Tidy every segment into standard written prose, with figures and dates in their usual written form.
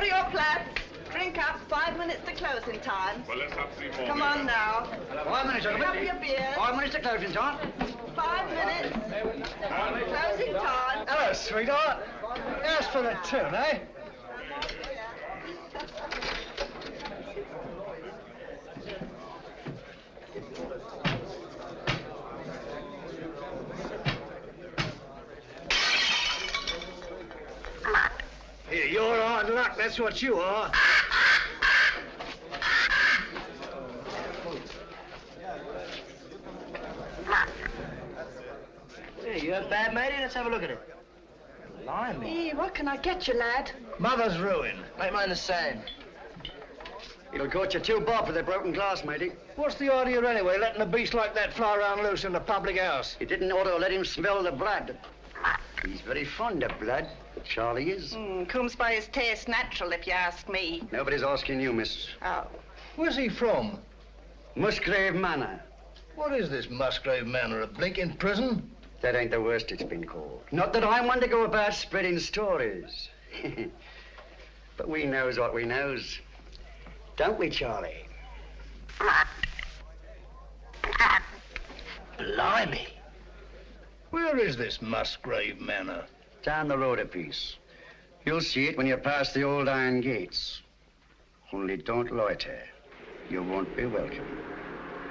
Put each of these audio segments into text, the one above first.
Order your plats. Drink up. 5 minutes to closing time. Well, let's have 3 more. Come on now. 5 minutes, Pick up your beers. 5 minutes to closing time. 5 minutes. Closing time. Hello, sweetheart. As for the tune, eh? Here, you're hard luck, that's what you are. Hey, you have bad, matey? Let's have a look at it. Blimey. Hey, what can I get you, lad? Mother's ruin. Make mine the same. It'll cost you 2 bob for the broken glass, matey. What's the idea anyway, letting a beast like that fly around loose in the public house? You didn't ought to let him smell the blood. He's very fond of blood, Charlie is. Comes by his taste natural, if you ask me. Nobody's asking you, miss. Oh. Where's he from? Musgrave Manor. What is this Musgrave Manor, a blinking prison? That ain't the worst it's been called. Not that I'm one to go about spreading stories. But we knows what we knows. Don't we, Charlie? Blimey. Where is this Musgrave Manor? Down the road a piece. You'll see it when you pass the old iron gates. Only don't loiter. You won't be welcome.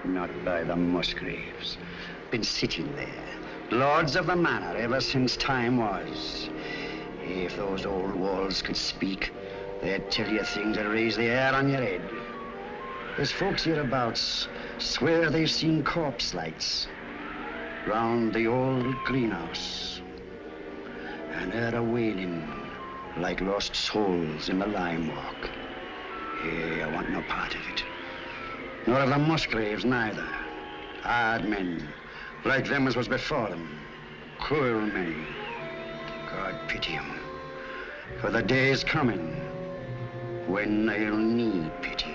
Not by the Musgraves. Been sitting there, lords of the manor ever since time was. If those old walls could speak, they'd tell you things that raise the hair on your head. There's folks hereabouts swear they've seen corpse lights round the old greenhouse, and heard a wailing like lost souls in the lime walk. Hey, I want no part of it. Nor of the Musgraves neither. Hard men, like them as was before them. Cruel men. God pity 'em. For the day is coming when they'll need pity.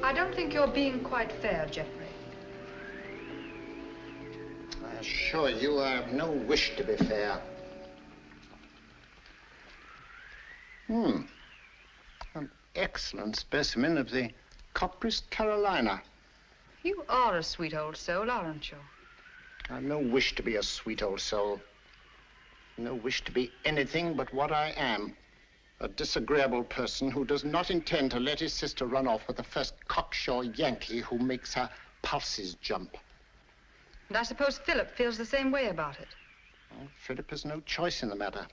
I don't think you're being quite fair, Geoffrey. I assure you I have no wish to be fair. An excellent specimen of the Copris Carolina. You are a sweet old soul, aren't you? I've no wish to be a sweet old soul. No wish to be anything but what I am. A disagreeable person who does not intend to let his sister run off with the first cocksure Yankee who makes her pulses jump. And I suppose Philip feels the same way about it. Well, Philip has no choice in the matter.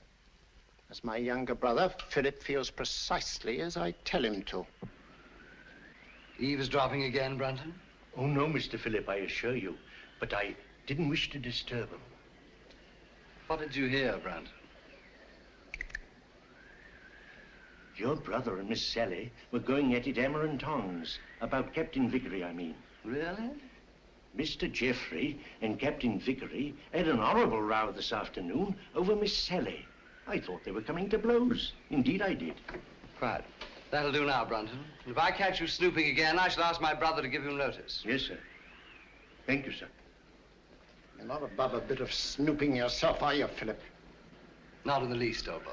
As my younger brother, Philip feels precisely as I tell him to. Eavesdropping again, Brunton? Oh, no, Mr. Philip, I assure you. But I didn't wish to disturb him. What did you hear, Brunton? Your brother and Miss Sally were going at it hammer and tongs. About Captain Vickery, I mean. Really? Mr. Geoffrey and Captain Vickery had an horrible row this afternoon over Miss Sally. I thought they were coming to blows. Indeed, I did. Right. That'll do now, Brunton. If I catch you snooping again, I shall ask my brother to give you notice. Yes, sir. Thank you, sir. You're not above a bit of snooping yourself, are you, Philip? Not in the least, old boy.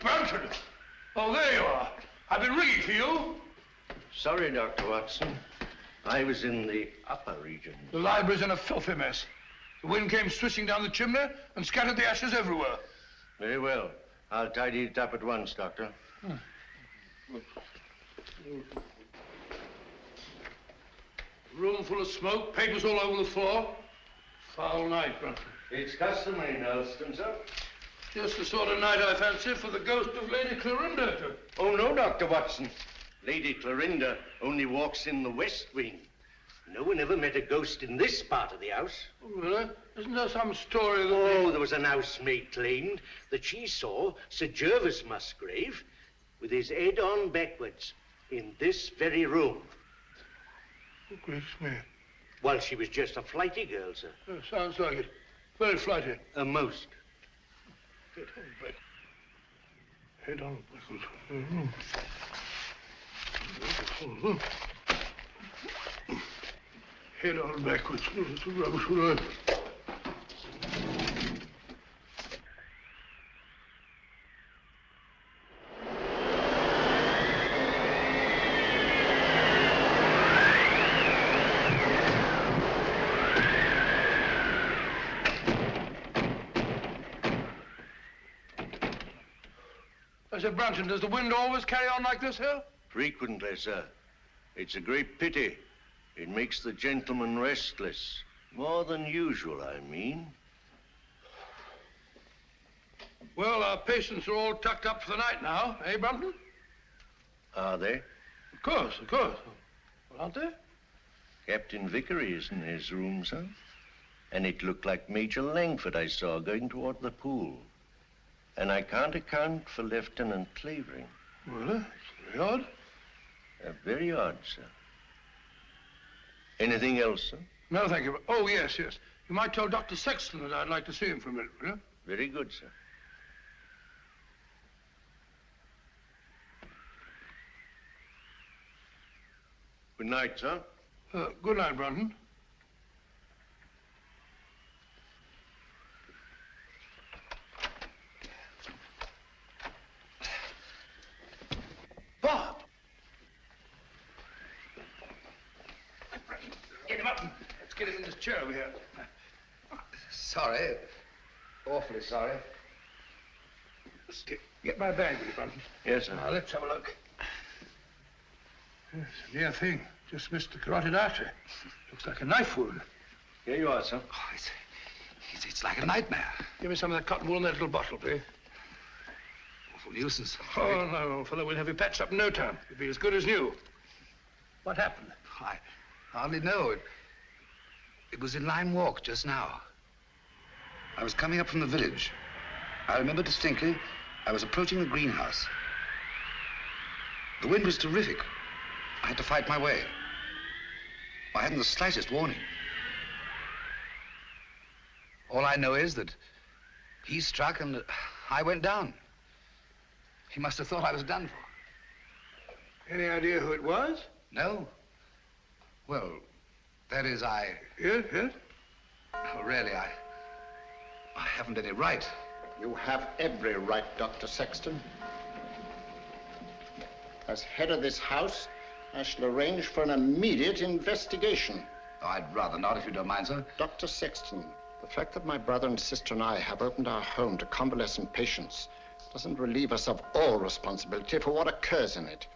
Brunton! Oh, there you are. I've been ringing for you. Sorry, Dr. Watson. I was in the upper region. The library's in a filthy mess. The wind came swishing down the chimney and scattered the ashes everywhere. Very well. I'll tidy it up at once, Doctor. Room full of smoke, papers all over the floor. Foul night, Brunton. It's customary in Elston, sir. Just the sort of night I fancy for the ghost of Lady Clorinda. Oh, no, Dr. Watson. Lady Clorinda only walks in the west wing. No one ever met a ghost in this part of the house. Oh, really? Isn't there some story that... Oh, there was an housemaid claimed that she saw Sir Gervas Musgrave with his head on backwards in this very room. Oh, great me. While she was just a flighty girl, sir. Oh, sounds like it. Very flighty. Most. Head on back. Head on backwards. Mm-hmm. Mm-hmm. Head on backwards. Oh, that's a rubbish word. I said, Brunton, does the wind always carry on like this here? Frequently, sir. It's a great pity. It makes the gentleman restless. More than usual, I mean. Well, our patients are all tucked up for the night now, eh, Brunton? Are they? Of course, of course. Well, aren't they? Captain Vickery is in his room, sir. And it looked like Major Langford I saw going toward the pool. And I can't account for Lieutenant Clavering. Well, it's very odd. Very odd, sir. Anything else, sir? No, thank you. Oh, yes, yes. You might tell Dr. Sexton that I'd like to see him for a minute, will you? Very good, sir. Good night, sir. Good night, Brunton. Bob! Get him up. Let's get him in this chair over here. Sorry. Awfully sorry. Get my bag with you, Brunton. Yes, sir. Now, let's have a look. Yes, a near thing. Just missed the carotid artery. Looks like a knife wound. Here you are, sir. Oh, it's like a nightmare. Give me some of that cotton wool in that little bottle, please. Awful nuisance. Oh, no, old fellow, we'll have you patched up in no time. You'll be as good as new. What happened? I hardly know. It was in Lime Walk just now. I was coming up from the village. I remember distinctly I was approaching the greenhouse. The wind was terrific. I had to fight my way. I hadn't the slightest warning. All I know is that he struck and I went down. He must have thought I was done for. Any idea who it was? No. Well, that is, Yes, yes? Oh, really, I haven't any right. You have every right, Dr. Sexton. As head of this house, I shall arrange for an immediate investigation. Oh, I'd rather not, if you don't mind, sir. Dr. Sexton, the fact that my brother and sister and I have opened our home to convalescent patients doesn't relieve us of all responsibility for what occurs in it.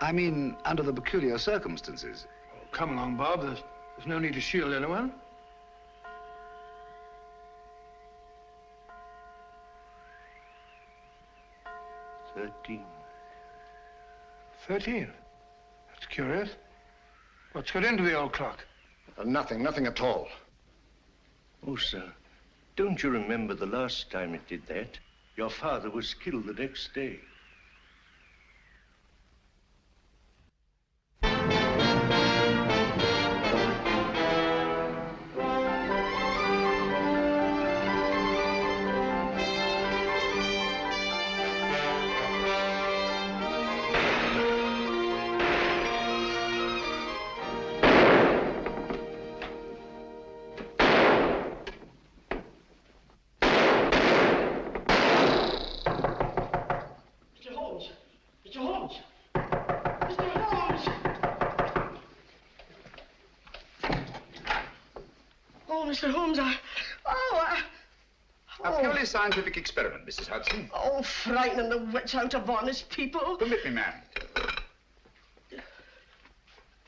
I mean, under the peculiar circumstances. Oh, come along, Bob. There's no need to shield anyone. $13. 13? That's curious. What's got into the old clock? Nothing at all. Oh, sir, don't you remember the last time it did that? Your father was killed the next day. Mr. Holmes, A purely scientific experiment, Mrs. Hudson. Oh, frightening the wits out of honest people. Permit me, ma'am.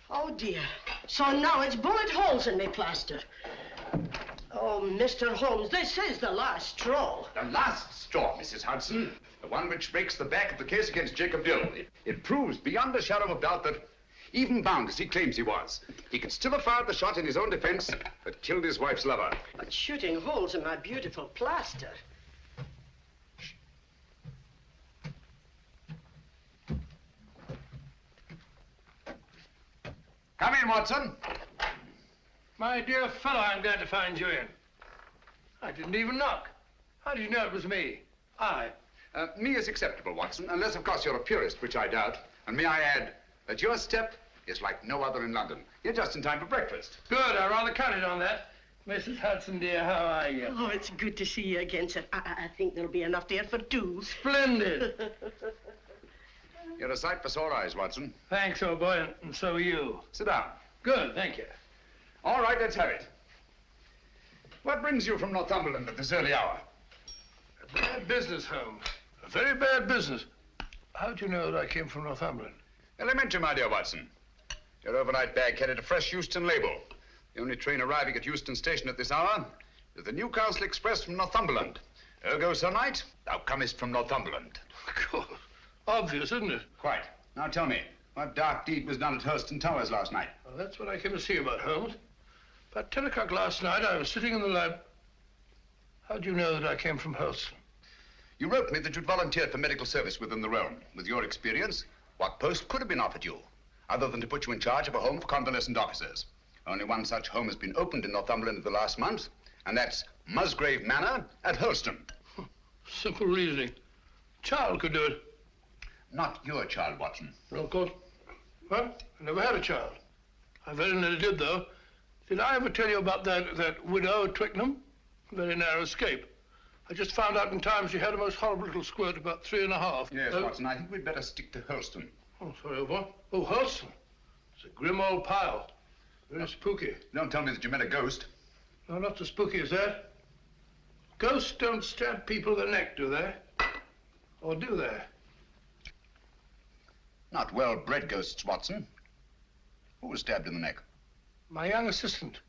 Oh, dear. So now it's bullet holes in me plaster. Oh, Mr. Holmes, this is the last straw. The last straw, Mrs. Hudson. The one which breaks the back of the case against Jacob Dill. It proves beyond a shadow of doubt that, even bound as he claims he was, he could still have fired the shot in his own defense that killed his wife's lover. But shooting holes in my beautiful plaster. Come in, Watson. My dear fellow, I'm glad to find you in. I didn't even knock. How did you know it was me? Me is acceptable, Watson, unless, of course, you're a purist, which I doubt. And may I add that your step is like no other in London. You're just in time for breakfast. Good, I rather counted on that. Mrs. Hudson, dear, how are you? Oh, it's good to see you again, sir. I think there'll be enough there for two. Splendid. You're a sight for sore eyes, Watson. Thanks, old boy, and so are you. Sit down. Good, thank you. All right, let's have it. What brings you from Northumberland at this early hour? A bad business, Holmes. A very bad business. How'd you know that I came from Northumberland? Elementary, my dear Watson. Your overnight bag carried a fresh Euston label. The only train arriving at Euston Station at this hour is the Newcastle Express from Northumberland. Ergo, Sir Knight, thou comest from Northumberland. Of course. Obvious, isn't it? Quite. Now tell me, what dark deed was done at Hurlstone Towers last night? Well, that's what I came to see about, Holmes. About 10 o'clock last night, I was sitting in the lab. How'd you know that I came from Hurlstone? You wrote me that you'd volunteered for medical service within the realm. With your experience, what post could have been offered you, other than to put you in charge of a home for convalescent officers? Only one such home has been opened in Northumberland in the last month, and that's Musgrave Manor at Hurlstone. Simple reasoning. Child could do it. Not your child, Watson. No, of course. Well, I never had a child. I very nearly did, though. Did I ever tell you about that widow at Twickenham? Very narrow escape. I just found out in time she had a most horrible little squirt, about 3½. Yes, Watson, I think we'd better stick to Hurlstone. Oh, sorry, old boy. Oh, Hurlstone. It's a grim old pile. Very spooky. Don't tell me that you met a ghost. No, not so spooky as that. Ghosts don't stab people in the neck, do they? Or do they? Not well-bred ghosts, Watson. Who was stabbed in the neck? My young assistant,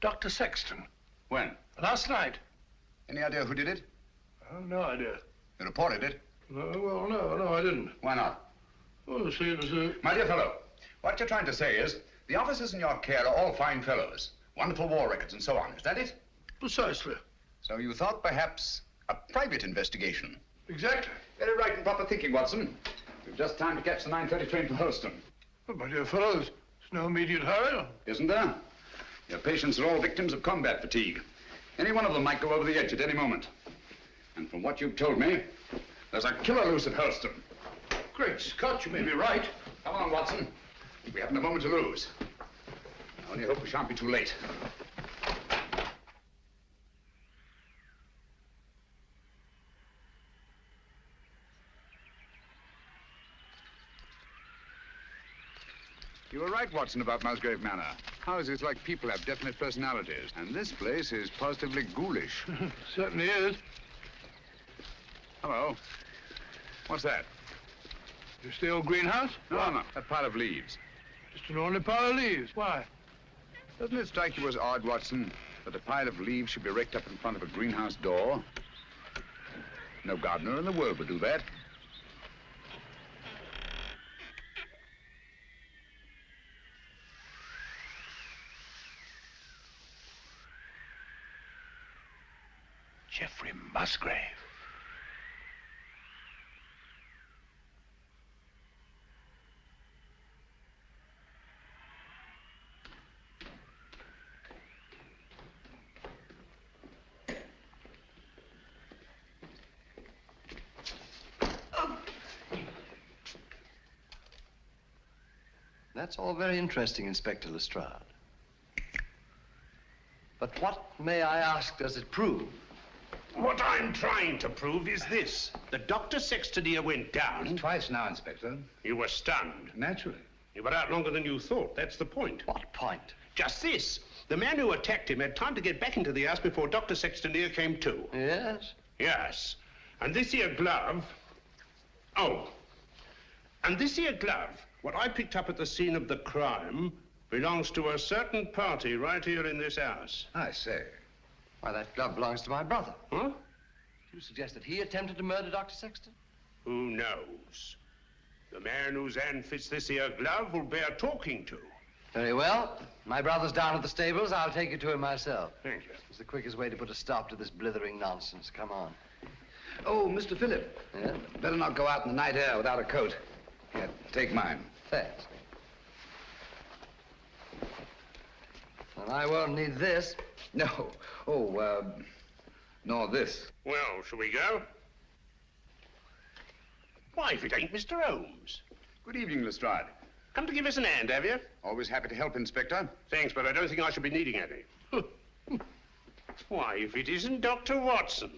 Dr. Sexton. When? Last night. Any idea who did it? No idea. You reported it? No, I didn't. Why not? Oh, see, it was a... My dear fellow, what you're trying to say is the officers in your care are all fine fellows, wonderful war records and so on. Is that it? Precisely. So you thought perhaps a private investigation? Exactly. Very right and proper thinking, Watson. We've just time to catch the 9:30 train for Hurlstone. Oh, my dear fellow, there's no immediate hurry. Isn't there? Your patients are all victims of combat fatigue. Any one of them might go over the edge at any moment. And from what you've told me, there's a killer loose at Hurlstone. Great Scott, you may be right. Come on, Watson. We haven't a moment to lose. I only hope we shan't be too late. You were right, Watson, about Musgrave Manor. Houses like people have definite personalities, and this place is positively ghoulish. Certainly is. Hello. What's that? Just the old greenhouse? No, that pile of leaves. Just an ordinary pile of leaves. Why? Doesn't it strike you as odd, Watson, that a pile of leaves should be raked up in front of a greenhouse door? No gardener in the world would do that. Geoffrey Musgrave. That's all very interesting, Inspector Lestrade. But what, may I ask, does it prove? What I'm trying to prove is this. That Dr. Sexton here went down. Twice now, Inspector. You were stunned. Naturally. You were out longer than you thought. That's the point. What point? Just this. The man who attacked him had time to get back into the house before Dr. Sexton here came to. Yes? Yes. And this here glove... Oh. And this here glove, what I picked up at the scene of the crime, belongs to a certain party right here in this house. I say. Why, that glove belongs to my brother. Huh? You suggest that he attempted to murder Dr. Sexton? Who knows? The man whose hand fits this here glove will bear talking to. Very well. My brother's down at the stables. I'll take you to him myself. Thank you. It's the quickest way to put a stop to this blithering nonsense. Come on. Oh, Mr. Phillip. Yeah? Better not go out in the night air without a coat. Here, take mine. Thanks. And I won't need this. No. Oh, nor this. Well, shall we go? Why, if it ain't Mr. Holmes. Good evening, Lestrade. Come to give us an hand, have you? Always happy to help, Inspector. Thanks, but I don't think I shall be needing any. Why, if it isn't Dr. Watson.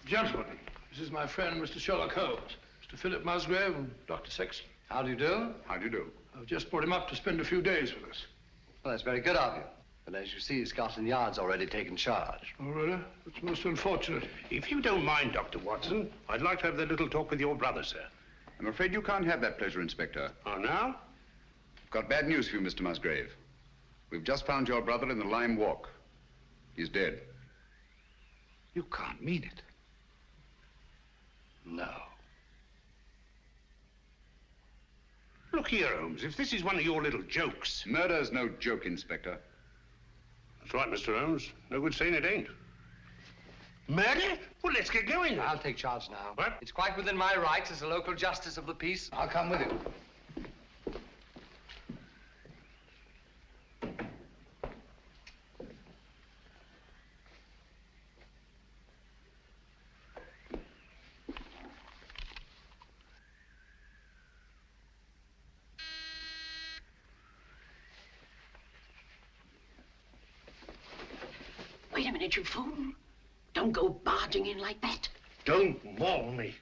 Gentlemen, this is my friend, Mr. Sherlock Holmes, Mr. Philip Musgrave and Dr. Sexton. How do you do? How do you do? I've just brought him up to spend a few days with us. Well, that's very good of you. But as you see, Scotland Yard's already taken charge. Oh, really? That's most unfortunate. If you don't mind, Dr. Watson, I'd like to have that little talk with your brother, sir. I'm afraid you can't have that pleasure, Inspector. Oh, now? Got bad news for you, Mr. Musgrave. We've just found your brother in the Lime Walk. He's dead. You can't mean it. No. Look here, Holmes, if this is one of your little jokes... Murder's no joke, Inspector. That's right, Mr. Holmes. No good saying it ain't. Murder? Well, let's get going then. I'll take charge now. What? It's quite within my rights as a local justice of the peace. I'll come with you. Wait a minute, you fool. Don't go barging in like that. Don't maul me.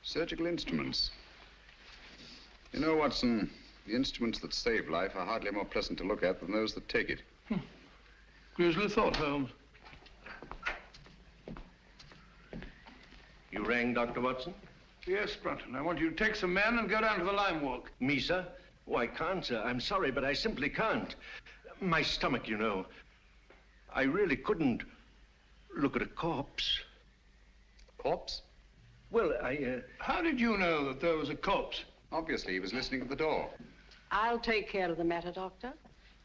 Surgical instruments. You know, Watson, the instruments that save life are hardly more pleasant to look at than those that take it. Grisly thought, Holmes. You rang, Dr. Watson? Yes, Brunton. I want you to take some men and go down to the Lime Walk. Me, sir? Oh, I can't, sir. I'm sorry, but I simply can't. My stomach, you know. I really couldn't look at a corpse. Corpse? Well, How did you know that there was a corpse? Obviously, he was listening at the door. I'll take care of the matter, Doctor.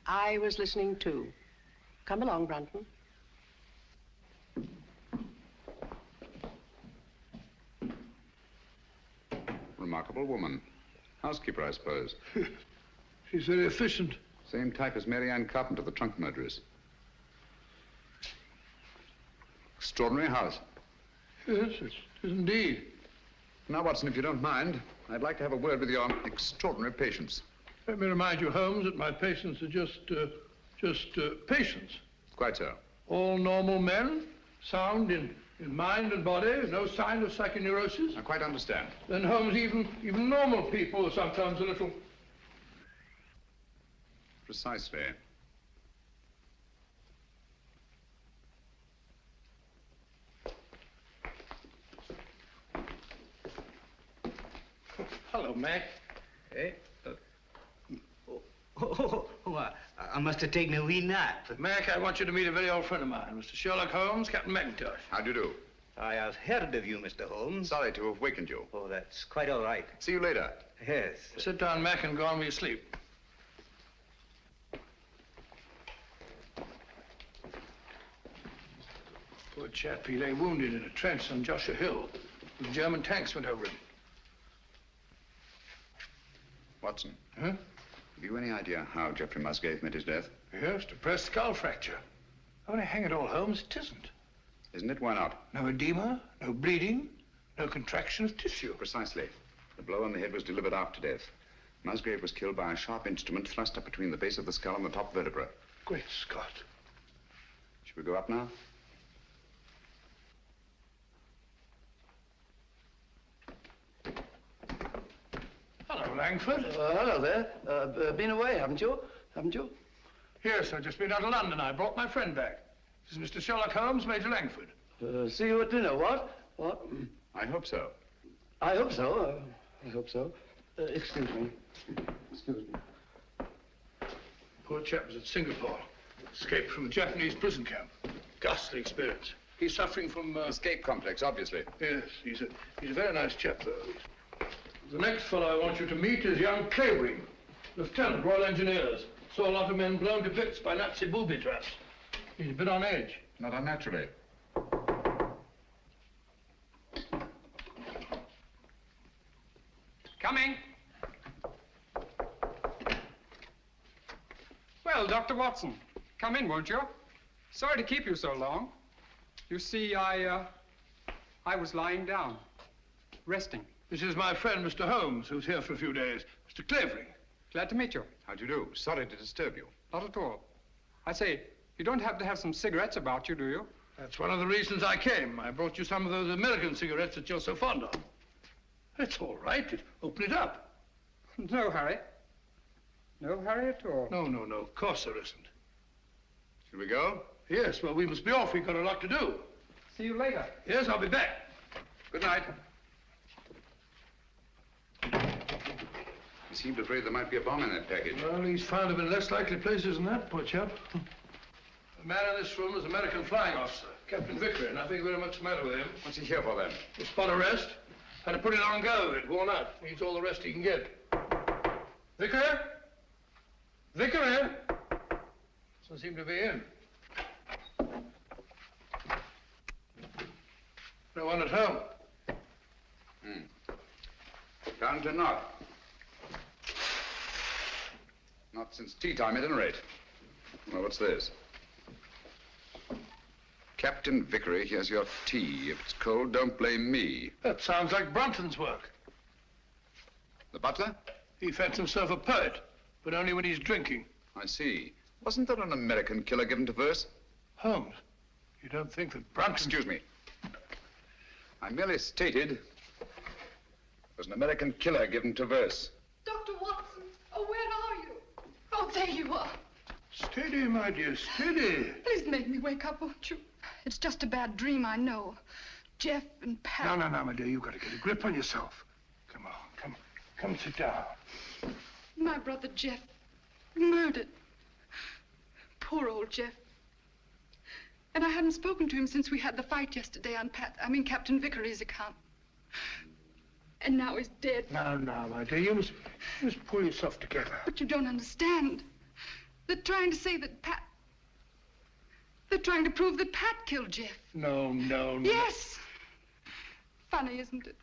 I was listening too. Come along, Brunton. Remarkable woman. Housekeeper, I suppose. She's very efficient. Same type as Mary Ann Carpenter, the trunk murderess. Extraordinary house. Yes, it is indeed. Now, Watson, if you don't mind, I'd like to have a word with your extraordinary patients. Let me remind you, Holmes, that my patients are just patients. Quite so. All normal men, sound in mind and body, no sign of psychoneurosis. I quite understand. Then, Holmes, even normal people are sometimes a little... Precisely. Hello, Mac. Hey? I must have taken a wee nap. Mac, I want you to meet a very old friend of mine, Mr. Sherlock Holmes, Captain McIntosh. How do you do? I have heard of you, Mr. Holmes. Sorry to have wakened you. Oh, that's quite all right. See you later. Yes. Sit down, Mac, and go on with your sleep. Poor chap, he lay wounded in a trench on Joshua Hill. The German tanks went over him. Watson. Huh? Have you any idea how Geoffrey Musgrave met his death? Yes, depressed skull fracture. Only hang it all, Holmes, it isn't. Isn't it? Why not? No edema, no bleeding, no contraction of tissue. Precisely. The blow on the head was delivered after death. Musgrave was killed by a sharp instrument thrust up between the base of the skull and the top vertebra. Great Scott. Should we go up now? Hello, Langford. Hello there. Been away, haven't you? Haven't you? Yes, I've just been out of London. I brought my friend back. This is Mr. Sherlock Holmes, Major Langford. See you at dinner, what? What? I hope so. I hope so. I hope so. Excuse me. Excuse me. Poor chap was at Singapore. Escaped from a Japanese prison camp. Ghastly experience. He's suffering from... Escape complex, obviously. Yes, he's a very nice chap, though. The next fellow I want you to meet is young Clavering, Lieutenant, Royal Engineers. Saw a lot of men blown to bits by Nazi booby traps. He's a bit on edge. Not unnaturally. Coming. Well, Dr. Watson, come in, won't you? Sorry to keep you so long. You see, I was lying down, resting. This is my friend, Mr. Holmes, who's here for a few days. Mr. Clavering. Glad to meet you. How do you do? Sorry to disturb you. Not at all. I say, you don't happen to have some cigarettes about you, do you? That's one of the reasons I came. I brought you some of those American cigarettes that you're so fond of. It's all right. Open it up. No hurry. No hurry at all. No. Of course there isn't. Should we go? Yes, well, we must be off. We've got a lot to do. See you later. Yes, I'll be back. Good night. He seemed afraid there might be a bomb in that package. Well, he's found him in less likely places than that, poor chap. The man in this room is an American flying officer, Captain Vickery. Nothing very much the matter with him. What's he here for, then? A spot arrest. Had a pretty long go of it, worn out. Needs all the rest he can get. Vickery? Vickery? Doesn't seem to be in. No one at home. Time to knock. Not since tea time, at any rate. Well, what's this? Captain Vickery, here's your tea. If it's cold, don't blame me. That sounds like Brunton's work. The butler? He fancies himself a poet, but only when he's drinking. I see. Wasn't there an American killer given to verse? Holmes, you don't think that Brunton... Excuse me. I merely stated there's an American killer given to verse. Dr. Watson, oh, where are you? Oh, there you are. Steady, my dear, steady. Please make me wake up, won't you? It's just a bad dream, I know. Jeff and Pat... No, my dear, you've got to get a grip on yourself. Come on, come sit down. My brother Jeff, murdered. Poor old Jeff. And I hadn't spoken to him since we had the fight yesterday on Captain Vickery's account. And now he's dead. No, my dear, you must pull yourself together. But you don't understand. They're trying to say that Pat... They're trying to prove that Pat killed Jeff. No. Yes. Funny, isn't it?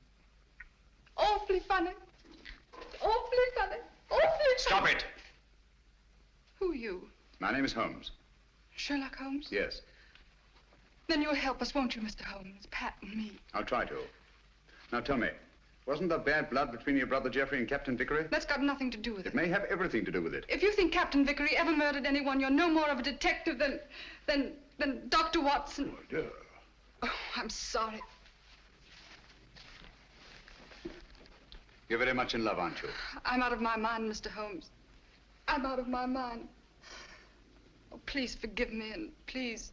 Awfully funny. Awfully funny. Awfully funny. Stop it! Who are you? My name is Holmes. Sherlock Holmes? Yes. Then you'll help us, won't you, Mr. Holmes? Pat and me. I'll try to. Now tell me, wasn't there bad blood between your brother Jeffrey and Captain Vickery? That's got nothing to do with it. It may have everything to do with it. If you think Captain Vickery ever murdered anyone, you're no more of a detective than Dr. Watson. Oh, dear. Oh, I'm sorry. You're very much in love, aren't you? I'm out of my mind, Mr. Holmes. I'm out of my mind. Oh, please forgive me and please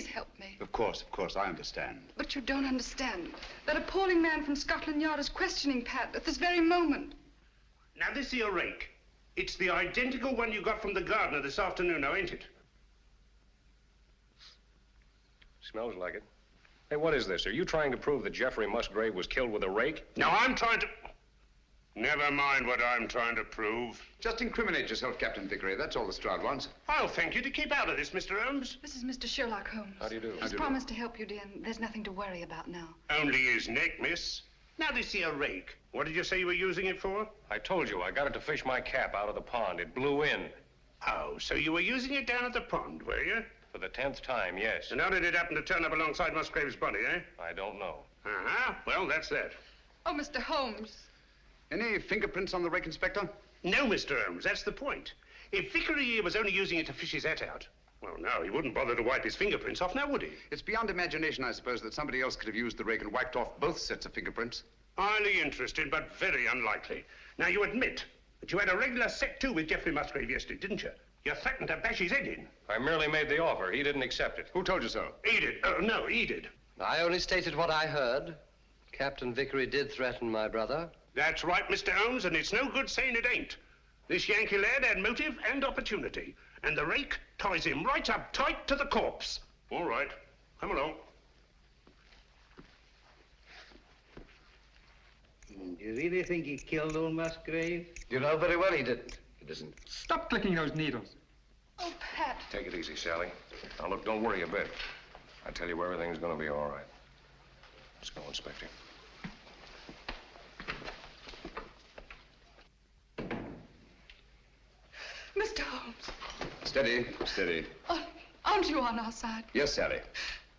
help me. Of course, I understand. But you don't understand. That appalling man from Scotland Yard is questioning Pat at this very moment. Now, this here rake, it's the identical one you got from the gardener this afternoon, now, ain't it? Smells like it. Hey, what is this? Are you trying to prove that Jeffrey Musgrave was killed with a rake? No, I'm trying to... Never mind what I'm trying to prove. Just incriminate yourself, Captain Vickery. That's all the Stroud wants. I'll thank you to keep out of this, Mr. Holmes. This is Mr. Sherlock Holmes. How do you do? He's promised to help you, dear, and there's nothing to worry about now. Only his neck, miss. Now, this here rake, what did you say you were using it for? I told you, I got it to fish my cap out of the pond. It blew in. Oh, so you were using it down at the pond, were you? For the 10th time, yes. And how did it happen to turn up alongside Musgrave's body, eh? I don't know. Uh-huh. Well, that's that. Oh, Mr. Holmes. Any fingerprints on the rake, Inspector? No, Mr. Holmes, that's the point. If Vickery here was only using it to fish his hat out, well, no, he wouldn't bother to wipe his fingerprints off, now would he? It's beyond imagination, I suppose, that somebody else could have used the rake and wiped off both sets of fingerprints. Highly interesting, but very unlikely. Now, you admit that you had a regular set to with Jeffrey Musgrave yesterday, didn't you? You threatened to bash his head in. I merely made the offer. He didn't accept it. Who told you so? He did. No, he did. I only stated what I heard. Captain Vickery did threaten my brother. That's right, Mr. Holmes, and it's no good saying it ain't. This Yankee lad had motive and opportunity, and the rake ties him right up tight to the corpse. All right. Come along. Do you really think he killed old Musgrave? You know very well he didn't. It isn't. Stop clicking those needles. Oh, Pat. Take it easy, Sally. Now, look, don't worry a bit. I tell you, everything's going to be all right. Let's go, Inspector. Mr. Holmes. Steady, steady. Aren't you on our side? Yes, Sally.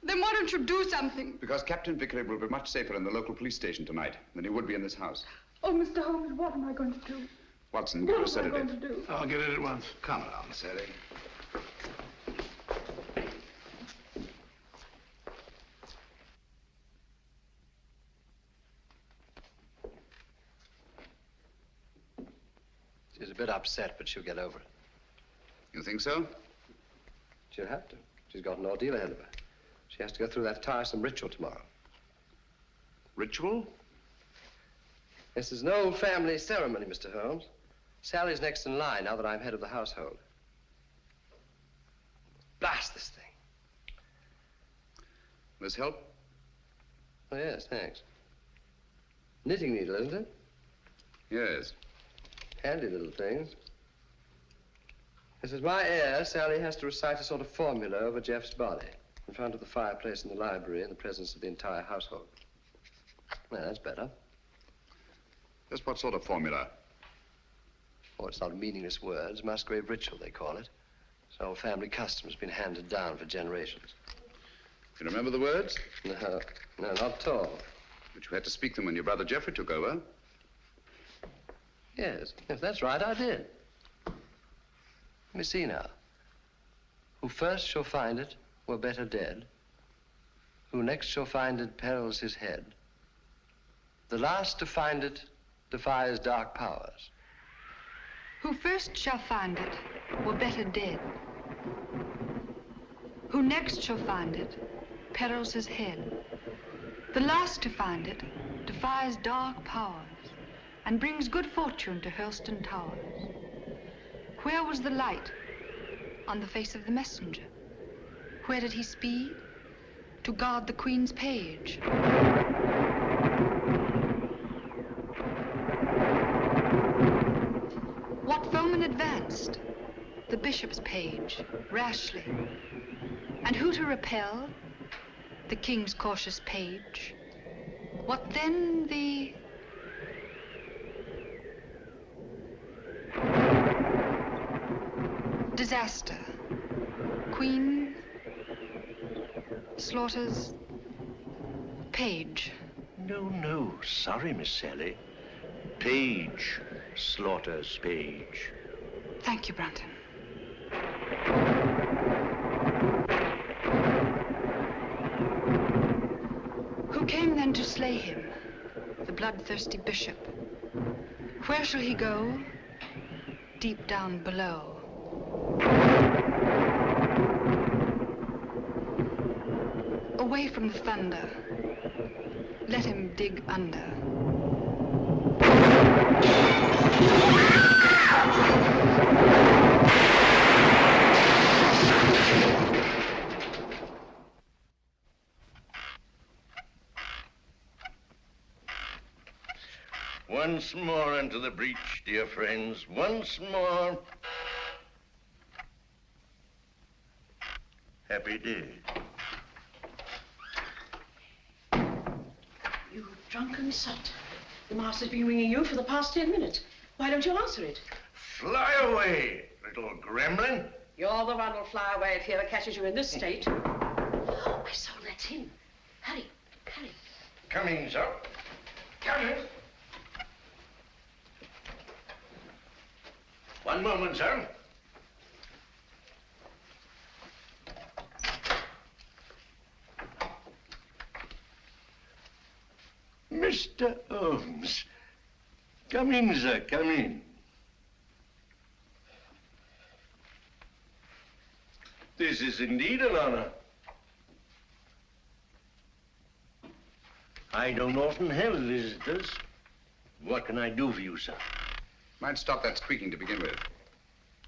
Then why don't you do something? Because Captain Vickery will be much safer in the local police station tonight than he would be in this house. Oh, Mr. Holmes, what am I going to do? Watson, give her a What am I going to sedative. do? I'll get it at once. Come along, Sally. She's a bit upset, but she'll get over it. You think so? She'll have to. She's got an ordeal ahead of her. She has to go through that tiresome ritual tomorrow. Ritual? This is an old family ceremony, Mr. Holmes. Sally's next in line now that I'm head of the household. Blast this thing. This help? Oh, yes, thanks. Knitting needle, isn't it? Yes. Handy little things. This is my heir. Sally has to recite a sort of formula over Jeff's body in front of the fireplace in the library in the presence of the entire household. Well, that's better. Just what sort of formula? Oh, it's not meaningless words. Musgrave ritual, they call it. It's an old family custom. It's been handed down for generations. You remember the words? No, not at all. But you had to speak them when your brother Geoffrey took over. Yes, that's right, I did. Let me see now. Who first shall find it were better dead. Who next shall find it perils his head. The last to find it defies dark powers. Who first shall find it were better dead. Who next shall find it perils his head. The last to find it defies dark powers and brings good fortune to Hurlstone Towers. Where was the light? On the face of the messenger. Where did he speed? To guard the Queen's page. What foeman advanced? The bishop's page, rashly. And who to repel? The king's cautious page. What then the... disaster. Queen slaughters page. No. Sorry, Miss Sally. Page slaughters page. Thank you, Brunton. Who came then to slay him? The bloodthirsty bishop. Where shall he go? Deep down below. Away from the thunder. Let him dig under. Once more into the breach, dear friends. Once more. Happy day. You drunken sot. The master's been ringing you for the past 10 minutes. Why don't you answer it? Fly away, little gremlin. You're the one who'll fly away if he ever catches you in this state. Oh, my soul, that's him. Hurry. Coming, sir. Coming. One moment, sir. Mr. Holmes. Come in, sir, come in. This is indeed an honor. I don't often have visitors. What can I do for you, sir? Might stop that squeaking to begin with.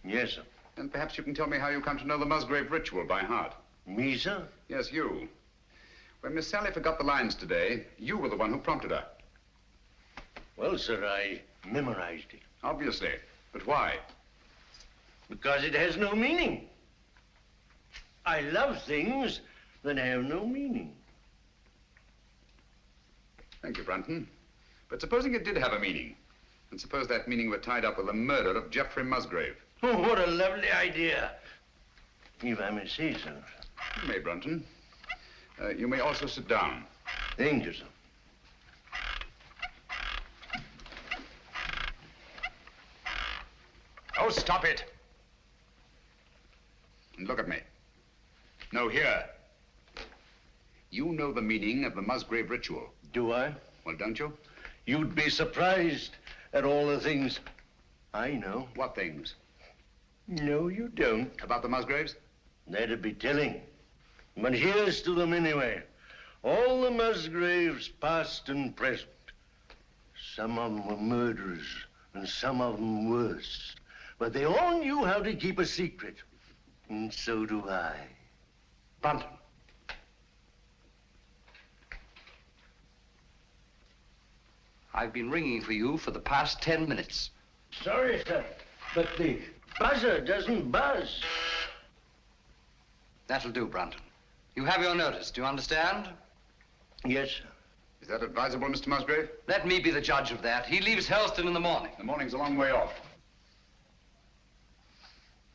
Yes, sir. Then perhaps you can tell me how you come to know the Musgrave ritual by heart. Me, sir? Yes, you. When Miss Sally forgot the lines today, you were the one who prompted her. Well, sir, I memorized it. Obviously. But why? Because it has no meaning. I love things that have no meaning. Thank you, Brunton. But supposing it did have a meaning, and suppose that meaning were tied up with the murder of Geoffrey Musgrave. Oh, what a lovely idea. If I may say so. You may, Brunton. You may also sit down. Thank you, sir. Oh, stop it. And look at me. No, here. You know the meaning of the Musgrave ritual. Do I? Well, don't you? You'd be surprised at all the things I know. What things? No, you don't. About the Musgraves? That'd be telling. But here's to them anyway. All the Musgraves, past and present. Some of them were murderers, and some of them worse. But they all knew how to keep a secret. And so do I. Brunton. I've been ringing for you for the past 10 minutes. Sorry, sir, but the buzzer doesn't buzz. That'll do, Brunton. You have your notice, do you understand? Yes, sir. Is that advisable, Mr. Musgrave? Let me be the judge of that. He leaves Helston in the morning. The morning's a long way off.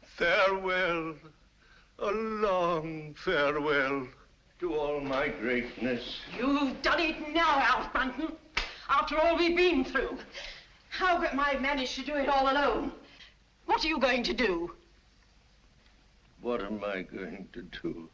Farewell, a long farewell to all my greatness. You've done it now, Alf Brunton. After all we've been through. How am I managed to do it all alone? What are you going to do? What am I going to do?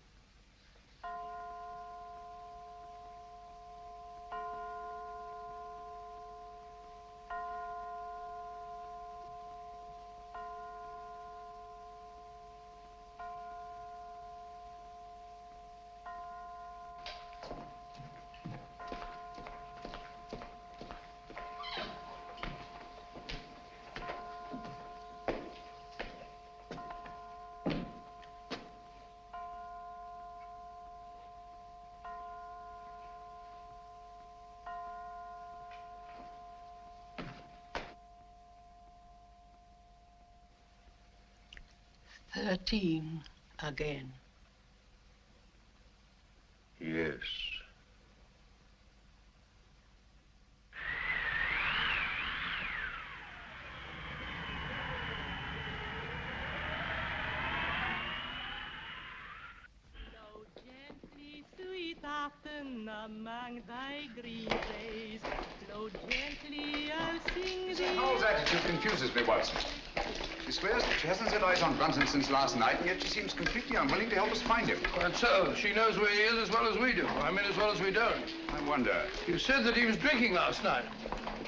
"13 again. Yes. Among thy green days, flow gently, I'll sing thee. Howell's attitude confuses me, Watson. She swears that she hasn't set eyes on Brunton since last night, and yet she seems completely unwilling to help us find him. Quite so. She knows where he is as well as we do. I mean, as well as we don't. I wonder. You said that he was drinking last night.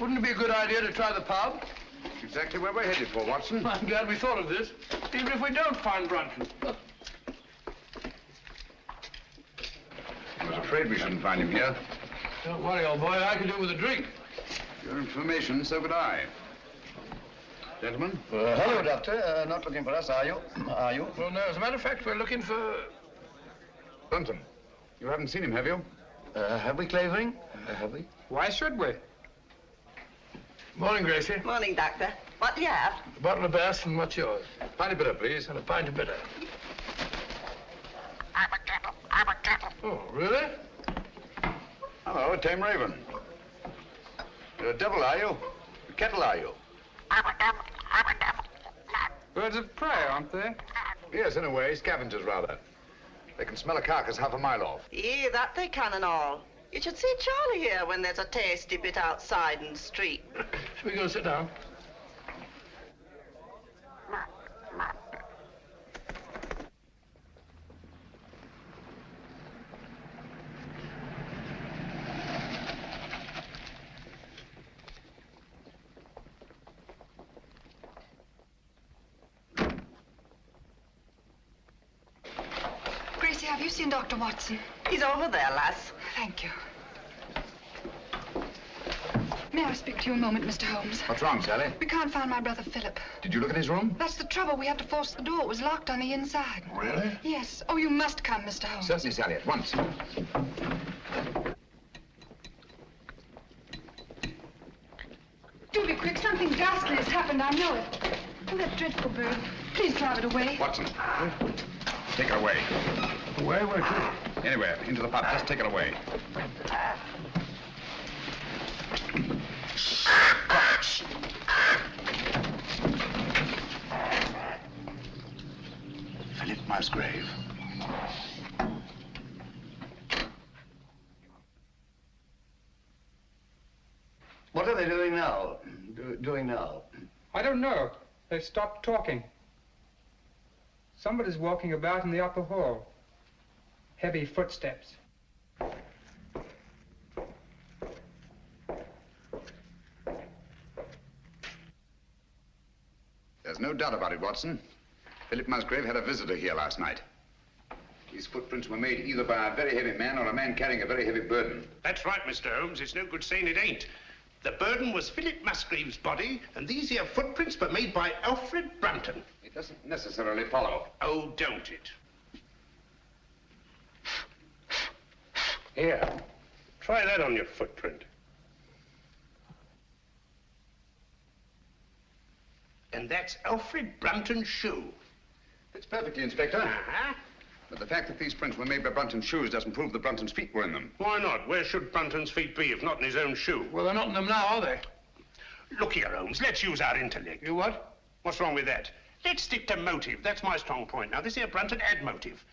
Wouldn't it be a good idea to try the pub? Exactly where we're headed for, Watson. I'm glad we thought of this. Even if we don't find Brunton. I was afraid we shouldn't find him here. Don't worry, old boy. I could do with a drink. Your information, so could I. Gentlemen? Hello, Doctor. Not looking for us, are you? Are you? Well, no. As a matter of fact, we're looking for... Brunton. You haven't seen him, have you? Have we, Clavering? Have we? Why should we? Morning, Gracie. Morning, Doctor. What do you have? A bottle of Bass, and what's yours? Pint of bitter, please. And a pint of bitter. Oh, really? Hello, a tame raven. You're a devil, are you? A kettle, are you? Birds of prey, aren't they? Yes, in a way. Scavengers, rather. They can smell a carcass half a mile off. Yeah, that they can and all. You should see Charlie here when there's a tasty bit outside in the street. Shall we go sit down? Gracie, have you seen Dr. Watson? He's over there, lass. Thank you. May I I speak to you a moment, Mr. Holmes? What's wrong, Sally? We can't find my brother Philip. Did you look at his room? That's the trouble. We had to force the door. It was locked on the inside. Really? Yes. Oh, you must come, Mr. Holmes. Certainly, Sally, at once. Do be quick. Something ghastly has happened. I know it. Oh, that dreadful bird. Please drive it away. Watson, take it away. Where to? Anywhere, into the pub. Just take it away. Philip Musgrave. What are they doing now? Doing now? I don't know. They've stopped talking. Somebody's walking about in the upper hall. Heavy footsteps. There's no doubt about it, Watson. Philip Musgrave had a visitor here last night. These footprints were made either by a very heavy man or a man carrying a very heavy burden. That's right, Mr. Holmes. It's no good saying it ain't. The burden was Philip Musgrave's body, and these here footprints were made by Alfred Brunton. It doesn't necessarily follow. Oh, don't it? Here. Try that on your footprint. And that's Alfred Brunton's shoe. It's perfectly, Inspector. Uh-huh. But the fact that these prints were made by Brunton's shoes doesn't prove that Brunton's feet were in them. Why not? Where should Brunton's feet be if not in his own shoe? Well, they're not in them now, are they? Look here, Holmes. Let's use our intellect. You what? What's wrong with that? Let's stick to motive. That's my strong point. Now, this here Brunton had motive.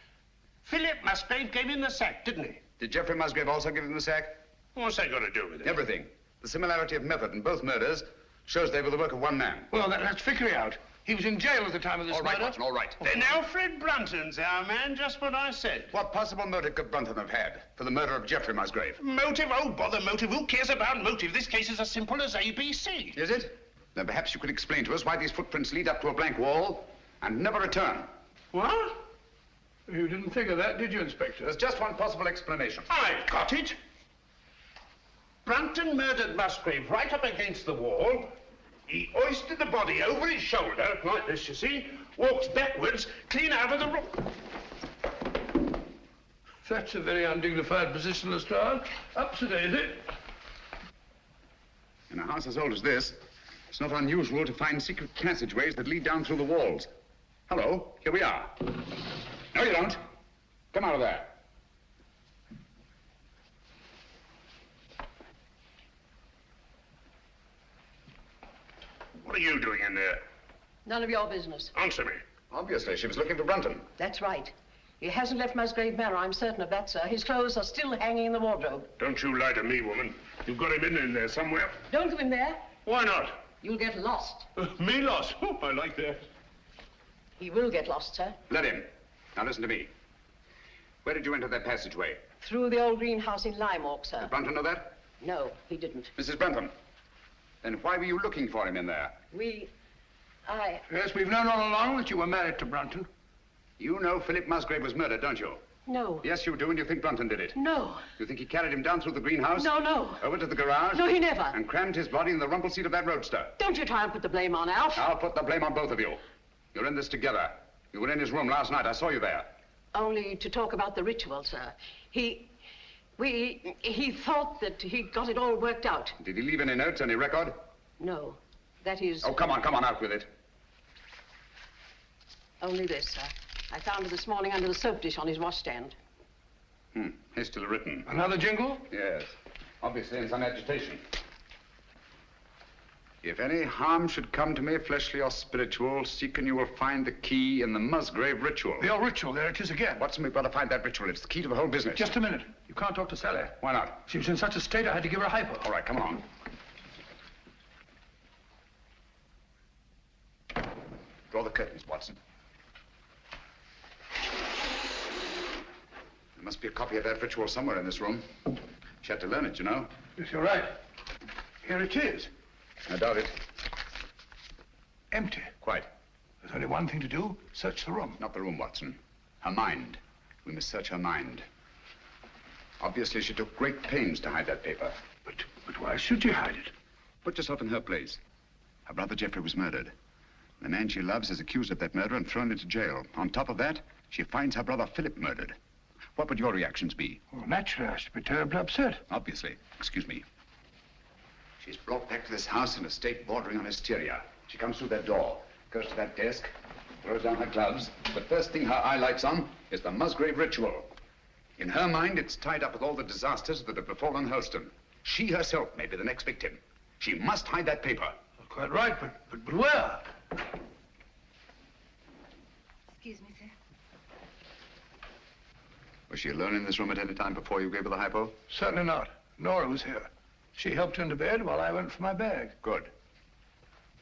Philip Musgrave gave him the sack, didn't he? Did Geoffrey Musgrave also give him the sack? What's that got to do with it? Everything. The similarity of method in both murders shows they were the work of one man. Well, that's Vickery out. He was in jail at the time of this All right, murder. Watson, all right. Then Alfred Brunton's our man, just what I said. What possible motive could Brunton have had for the murder of Geoffrey Musgrave? Motive? Oh, bother motive. Who cares about motive? This case is as simple as ABC. Is it? Then perhaps you could explain to us why these footprints lead up to a blank wall and never return. What? You didn't think of that, did you, Inspector? There's just one possible explanation. I've got it. Brunton murdered Musgrave right up against the wall. He hoisted the body over his shoulder, like this, you see, walks backwards, clean out of the room. That's a very undignified position, Lestrade. Up-to-date. In a house as old as this, it's not unusual to find secret passageways that lead down through the walls. Hello, here we are. No, you don't. Come out of there. What are you doing in there? None of your business. Answer me. Obviously, she was looking for Brunton. That's right. He hasn't left Musgrave Manor, I'm certain of that, sir. His clothes are still hanging in the wardrobe. Don't you lie to me, woman. You've got him in there somewhere. Don't go in there. Why not? You'll get lost. Me lost? Oh, I like that. He will get lost, sir. Let him. Now listen to me. Where did you enter that passageway? Through the old greenhouse in Limewalk, sir. Did Brunton know that? No, he didn't. Mrs. Brunton, then why were you looking for him in there? Yes, we've known all along that you were married to Brunton. You know Philip Musgrave was murdered, don't you? No. Yes, you do, and you think Brunton did it. No. You think he carried him down through the greenhouse? No. Over to the garage? No, he never. And crammed his body in the rumble seat of that roadster? Don't you try and put the blame on Alf. I'll put the blame on both of you. You're in this together. You were in his room last night. I saw you there. Only to talk about the ritual, sir. He thought that he got it all worked out. Did he leave any notes, any record? No. That is... Oh, come on, out with it. Only this, sir. I found it this morning under the soap dish on his washstand. Hastily written. Another jingle? Yes. Obviously in some agitation. If any harm should come to me, fleshly or spiritual, seek and you will find the key in the Musgrave ritual. Your ritual, there it is again. Watson, we've got to find that ritual. It's the key to the whole business. Just a minute. You can't talk to Sally. Why not? She was in such a state I had to give her a hypo. All right, come on. Draw the curtains, Watson. There must be a copy of that ritual somewhere in this room. She had to learn it, you know. Yes, you're right. Here it is. I doubt it. Empty. Quite. There's only one thing to do. Search the room. Not the room, Watson. Her mind. We must search her mind. Obviously, she took great pains to hide that paper. But why should she hide it? Put yourself in her place. Her brother Geoffrey was murdered. The man she loves is accused of that murder and thrown into jail. On top of that, she finds her brother Philip murdered. What would your reactions be? Well, naturally, I should be terribly upset. Obviously. Excuse me. She's brought back to this house in a state bordering on hysteria. She comes through that door, goes to that desk, throws down her gloves. The first thing her eye lights on is the Musgrave ritual. In her mind, it's tied up with all the disasters that have befallen Helston. She herself may be the next victim. She must hide that paper. Quite right, but where? Excuse me, sir. Was she alone in this room at any time before you gave her the hypo? Certainly not. Nora was here. She helped into bed while I went for my bag. Good.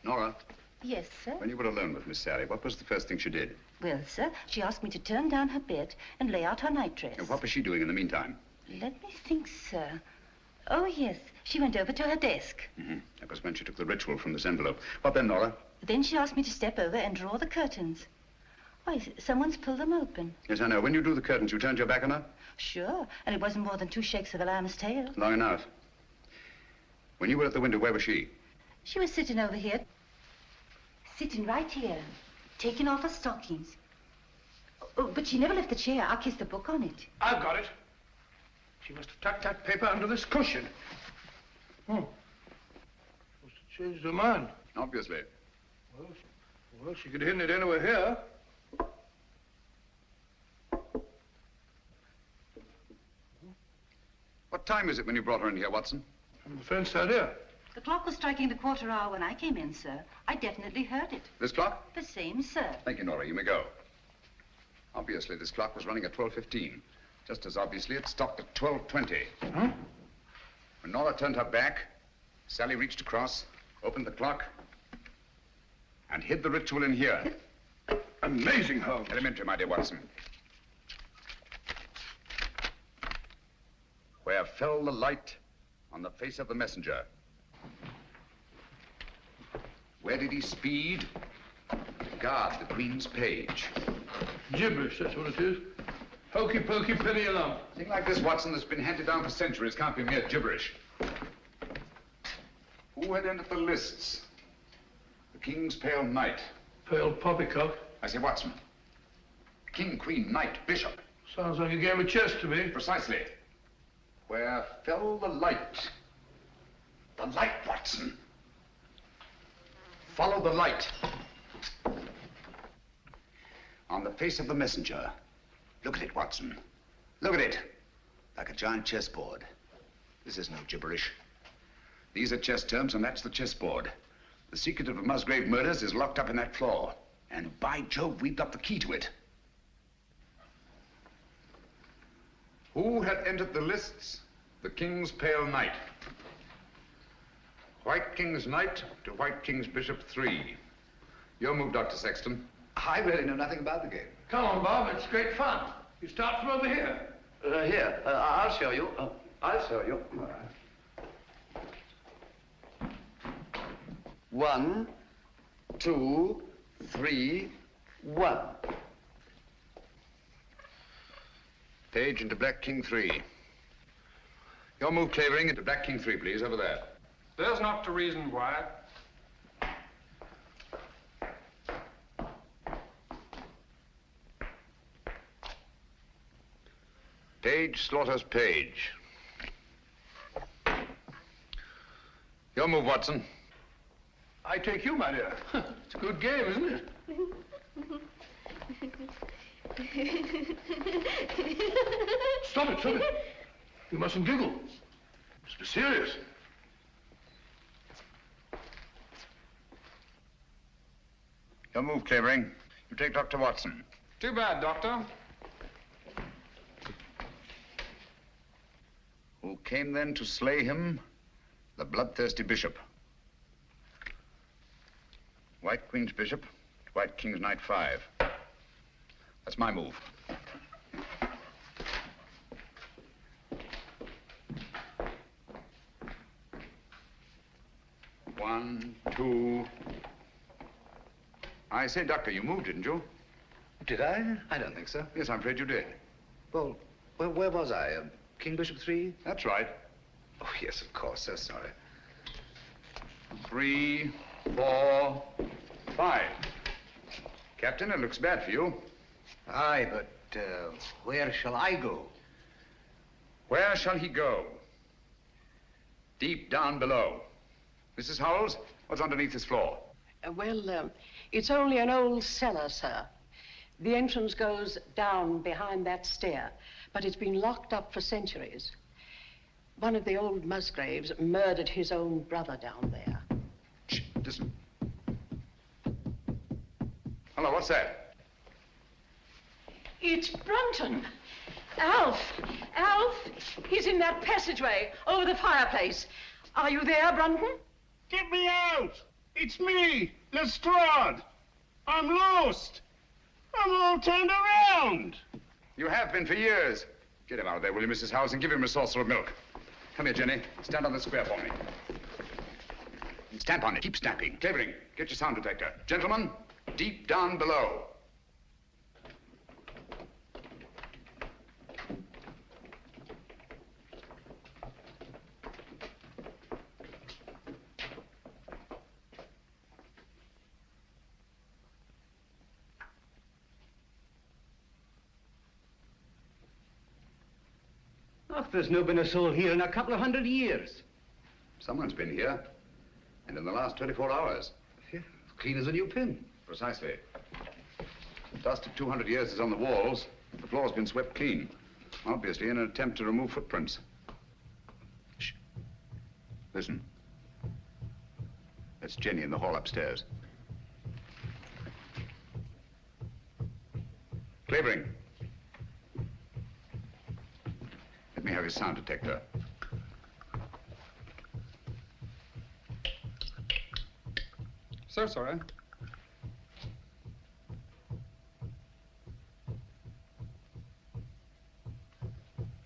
Nora, Yes, sir. when you were alone with Miss Sally, what was the first thing she did? Well, sir, she asked me to turn down her bed and lay out her nightdress. And what was she doing in the meantime? Let me think, sir. Oh, yes. She went over to her desk. Mm-hmm. That was when she took the ritual from this envelope. What then, Nora? Then she asked me to step over and draw the curtains. Why, someone's pulled them open. Yes, I know. When you drew the curtains, you turned your back on her? Sure. And it wasn't more than 2 shakes of a lamb's tail. Long enough. When you were at the window, where was she? She was sitting over here. Sitting right here. Taking off her stockings. Oh, but she never left the chair. I kissed the book on it. I've got it. She must have tucked that paper under this cushion. Must have changed her mind. Obviously. Well, she could have hidden it anywhere here. What time is it when you brought her in here, Watson? I'm afraid so, dear. The clock was striking the 1/4 hour when I came in, sir. I definitely heard it. This clock? The same, sir. Thank you, Nora. You may go. Obviously, this clock was running at 12:15. Just as obviously, it stopped at 12:20. Huh? When Nora turned her back, Sally reached across, opened the clock, and hid the ritual in here. Amazing, Holmes. Elementary, my dear Watson. Where fell the light on the face of the messenger? Where did he speed to guard the Queen's page? Gibberish, that's what it is. Hokey pokey penny a lump. A thing like this, Watson, that's been handed down for centuries can't be mere gibberish. Who had entered the lists? The King's Pale Knight. Pale poppycock. I say, Watson. King, Queen, Knight, Bishop. Sounds like a game of chess to me. Precisely. Where fell the light? The light, Watson. Follow the light. On the face of the messenger. Look at it, Watson. Look at it. Like a giant chessboard. This is no gibberish. These are chess terms, and that's the chessboard. The secret of the Musgrave murders is locked up in that floor. And by Jove, we've got the key to it. Who had entered the lists? The King's Pale Knight. White King's Knight to White King's Bishop 3. Your move, Dr. Sexton. I really know nothing about the game. Come on, Bob. It's great fun. You start from over here. Here, I'll show you. I'll show you. All right. 1, 2, 3, 1. Page into Black King 3. Your move, Clavering, into Black King 3, please, over there. There's not to reason why. Page slaughters Page. Your move, Watson. I take you, my dear. It's a good game, isn't it? Stop it, stop it. You mustn't giggle. Must be serious. Your move, Clavering. You take Dr. Watson. Too bad, Doctor. Who came then to slay him? The bloodthirsty bishop. White Queen's Bishop, White King's Knight 5. That's my move. One, two. I say, Doctor, you moved, didn't you? Did I? I don't think so. Yes, I'm afraid you did. Well, where was I? King Bishop 3? That's right. Oh, yes, of course. So sorry. 3, 4, 5. Captain, it looks bad for you. Aye, but where shall I go? Where shall he go? Deep down below. Mrs. Howells, what's underneath this floor? It's only an old cellar, sir. The entrance goes down behind that stair, but it's been locked up for centuries. One of the old Musgraves murdered his own brother down there. Shh, listen. Hello, what's that? It's Brunton. Alf! Alf! He's in that passageway over the fireplace. Are you there, Brunton? Get me out! It's me, Lestrade. I'm lost. I'm all turned around. You have been for years. Get him out of there, will you, Mrs. Howells, and give him a saucer of milk. Come here, Jenny. Stand on the square for me. Stamp on it. Keep stamping. Clavering, get your sound detector. Gentlemen, deep down below. Oh, there's no been a soul here in a couple of 100 years. Someone's been here. And in the last 24 hours. Yeah, clean as a new pin. Precisely. The dust of 200 years is on the walls. The floor's been swept clean. Obviously in an attempt to remove footprints. Shh. Listen. That's Jenny in the hall upstairs. Clavering. Let me have his sound detector. So sorry.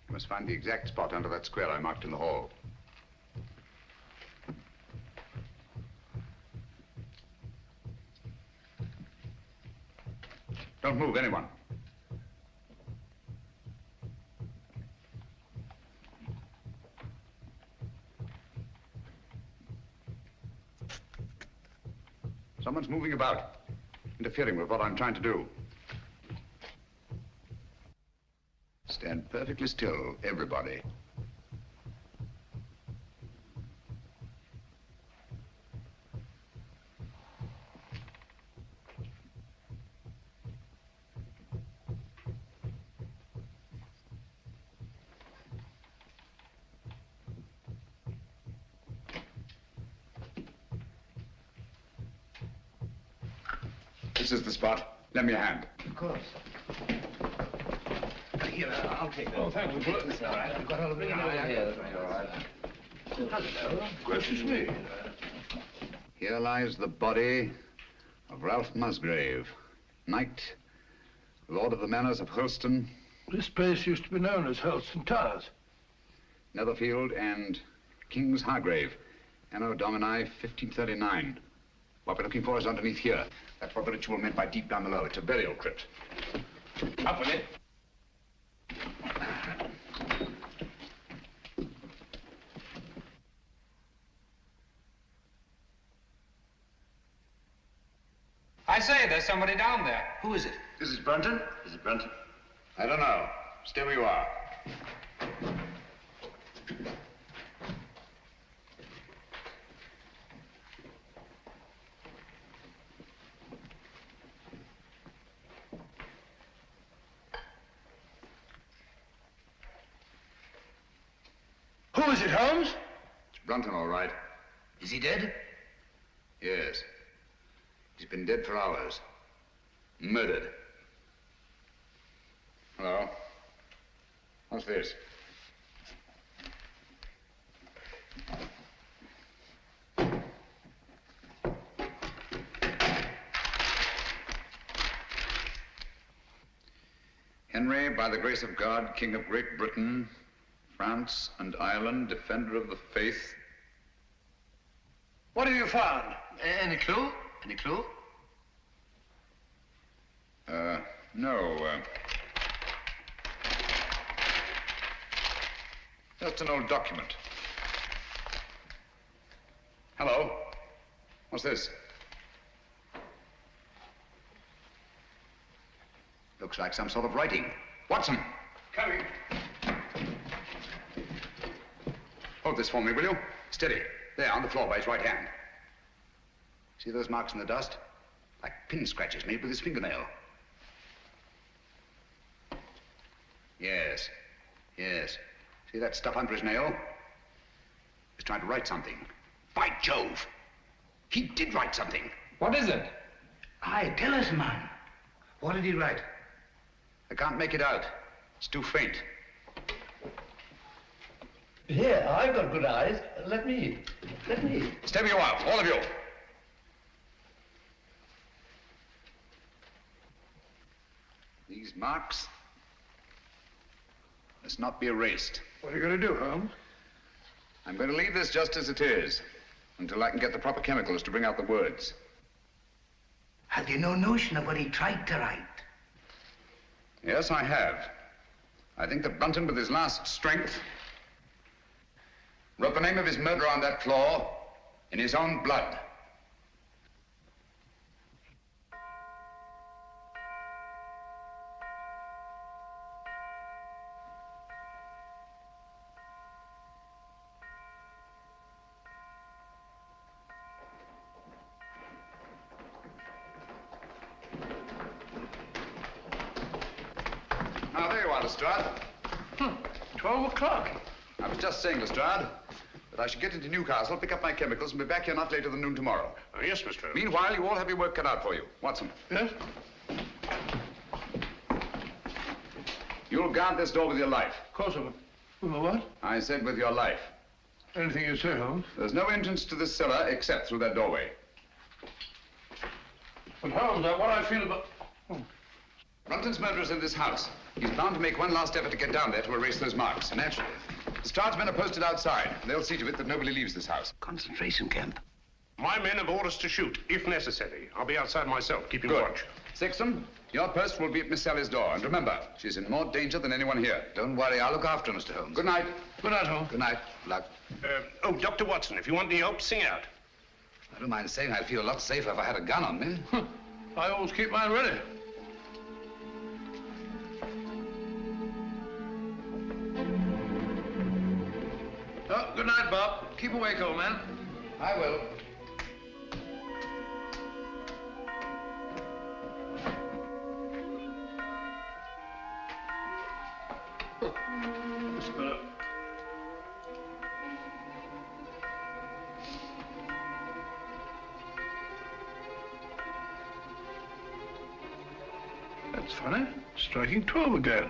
You must find the exact spot under that square I marked in the hall. Don't move, anyone. Someone's moving about, interfering with what I'm trying to do. Stand perfectly still, everybody. This is the spot. Lend me a hand. Of course. Here, I'll take that. Oh, thank you. It's all right. I've got all of it. Hello. Gracious me. Here lies the body of Ralph Musgrave, knight, lord of the manors of Holston. This place used to be known as Holston Towers. Netherfield and King's Hargrave, Anno Domini 1539. What we're looking for is underneath here. That's what the ritual meant by deep down below. It's a burial crypt. Up with it. I say, there's somebody down there. Who is it? This is Brunton? Is it Brunton? I don't know. Stay where you are. Who is it, Holmes? It's Brunton, all right. Is he dead? Yes. He's been dead for hours. Murdered. Hello. What's this? Henry, by the grace of God, King of Great Britain, France and Ireland, defender of the faith. What have you found? Any clue? Any clue? No. Just an old document. Hello. What's this? Looks like some sort of writing. Watson! Coming. Hold this for me, will you? Steady. There, on the floor by his right hand. See those marks in the dust? Like pin scratches made with his fingernail. Yes. Yes. See that stuff under his nail? He's trying to write something. By Jove! He did write something. What is it? Aye, tell us, man. What did he write? I can't make it out. It's too faint. Here, I've got good eyes. Let me. Step you out, all of you. These marks must not be erased. What are you going to do, Holmes? I'm going to leave this just as it is, until I can get the proper chemicals to bring out the words. Have you no notion of what he tried to write? Yes, I have. I think that Brunton, with his last strength, wrote the name of his murderer on that floor in his own blood. Now, there you are, Lestrade. 12 o'clock. I was just saying, Lestrade, that I should get into Newcastle, pick up my chemicals, and be back here not later than noon tomorrow. Oh, yes, Mr. Holmes. Meanwhile, you all have your work cut out for you. Watson. Yes? You'll guard this door with your life. Of course, I'm... With my what? I said with your life. Anything you say, Holmes. There's no entrance to this cellar except through that doorway. But, Holmes, what I feel about... Brunton's murderer's in this house. He's bound to make one last effort to get down there to erase those marks. Naturally. Lestrade's men are posted outside. They'll see to it that nobody leaves this house. Concentration camp. My men have orders to shoot, if necessary. I'll be outside myself, keeping Good. watch. Sexton, your post will be at Miss Sally's door. And remember, she's in more danger than anyone here. Don't worry, I'll look after her, Mr. Holmes. Good night. Good night, Holmes. Good night. Luck. Oh, Dr. Watson, if you want any help, sing out. I don't mind saying I'd feel a lot safer if I had a gun on me. I always keep mine ready. Oh, good night, Bob. Keep awake, old man. I will. This fellow. That's funny. Striking 12 again.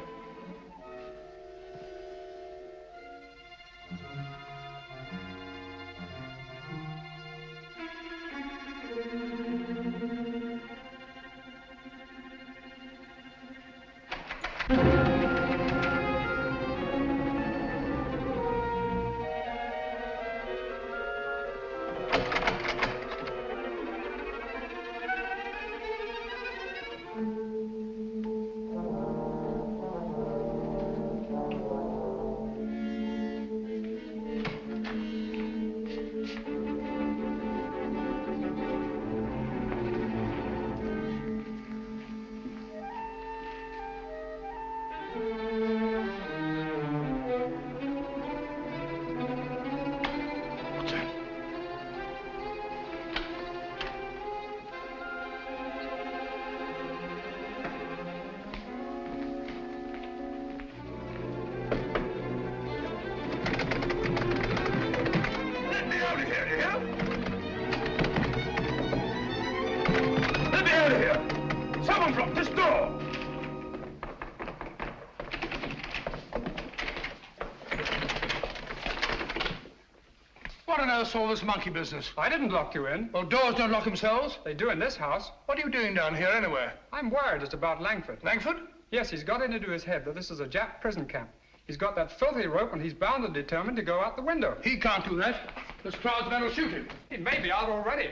What's all this monkey business? I didn't lock you in. Well, doors don't lock themselves. They do in this house. What are you doing down here anyway? I'm worried it's about Langford. Langford? Yes, he's got it into his head that this is a Jap prison camp. He's got that filthy rope and he's bound and determined to go out the window. He can't do that. This crowd's men will shoot him. He may be out already.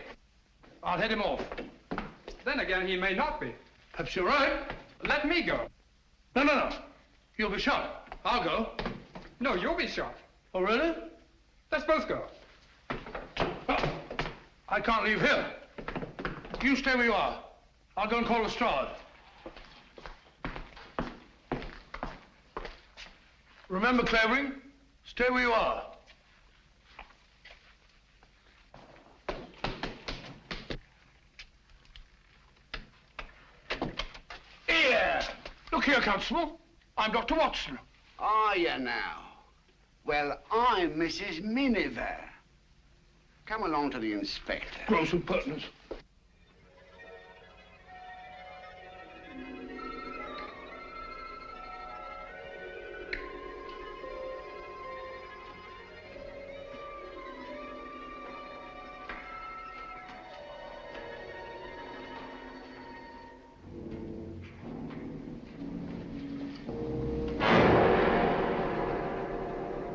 I'll head him off. Then again, he may not be. Perhaps you're right. Let me go. No. You'll be shot. I'll go. No, you'll be shot. Oh, really? Let's both go. I I can't leave here. You stay where you are. I'll go and call Lestrade. Remember, Clavering, stay where you are. Here! Look here, Constable. I'm Dr. Watson. Are you now? Well, I'm Mrs. Miniver. Come along to the inspector. Gross impertinence.